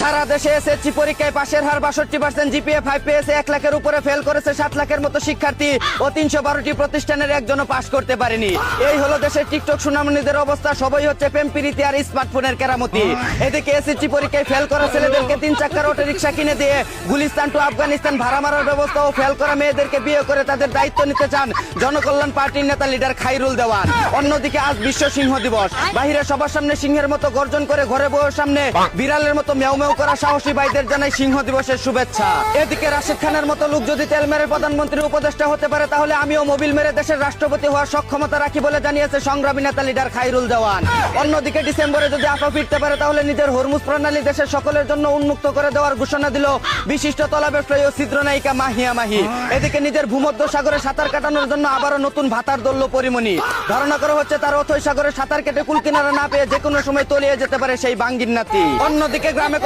সারা দেশে এসএসসি পরীক্ষায় পাশের হার 62%, জিপিএ 5 পেয়েছে 1 লাখের উপরে, ফেল করেছে 7 লাখের মতো শিক্ষার্থী ও 312টি প্রতিষ্ঠানের একজনও পাশ করতে পারেনি। এই হলো দেশের টিকটক সুনামনীদের অবস্থা। সবই হচ্ছে প্রেম প্রীতি আর স্মার্টফোনের কেরামতি। এদিকে এসএসসি পরীক্ষায় ফেল করা ছেলেদেরকে 3 চাকার অটো রিক্সা কিনে দিয়ে গুলিস্তান টু আফগানিস্তান ভাড়া মারার ব্যবস্থা ও ফেল করা মেয়েদেরকে বিয়ে করে তাদের দায়িত্ব নিতে চান জনকল্যাণ পার্টির নেতা লিডার খাইরুল দেওয়ান। অন্যদিকে আজ বিশ্ব সিংহ দিবস। বাহিরে সবার সামনে সিংহের মতো গর্জন করে, ঘরে বউয়ের সামনে বিড়ালের মতো মেউ মেউ করা সাহসী ভাইদের জানাই সিংহ দিবসের শুভেচ্ছা। এদিকে রাশিদ খানের মতো লোক যদি তেল মেরে প্রধানমন্ত্রীর উপদেষ্টা হতে পারে, তাহলে আমিও মোবিল মেরে দেশের রাষ্ট্রপতি হওয়ার সক্ষমতা রাখি বলে জানিয়েছে সংগ্রামী নেতা লিডার খাইরুল দেওয়ান। অন্যদিকে ডিসেম্বরে যদি আপা ফিরতে পারে, তাহলে নিজের হরমুজ প্রণালী দেশের সকলের জন্য উন্মুক্ত করে দেওয়ার ঘোষণা দিল বিশিষ্ট তলা ব্যবসায়ী ও চিত্রনায়িকা মাহিয়া মাহি। এদিকে নিজের ভূমধ্য সাগরে সাঁতার কাটানোর জন্য আবারও নতুন ভাতার দলল পরিমণি। ধারণা করা হচ্ছে তার অথই সাগরে সাঁতার কেটে কুল কিনারা না পেয়ে যে কোনো সময় তলিয়ে যেতে পারে সেই বাঙ্গির নাতি। অন্যদিকে গ্রামে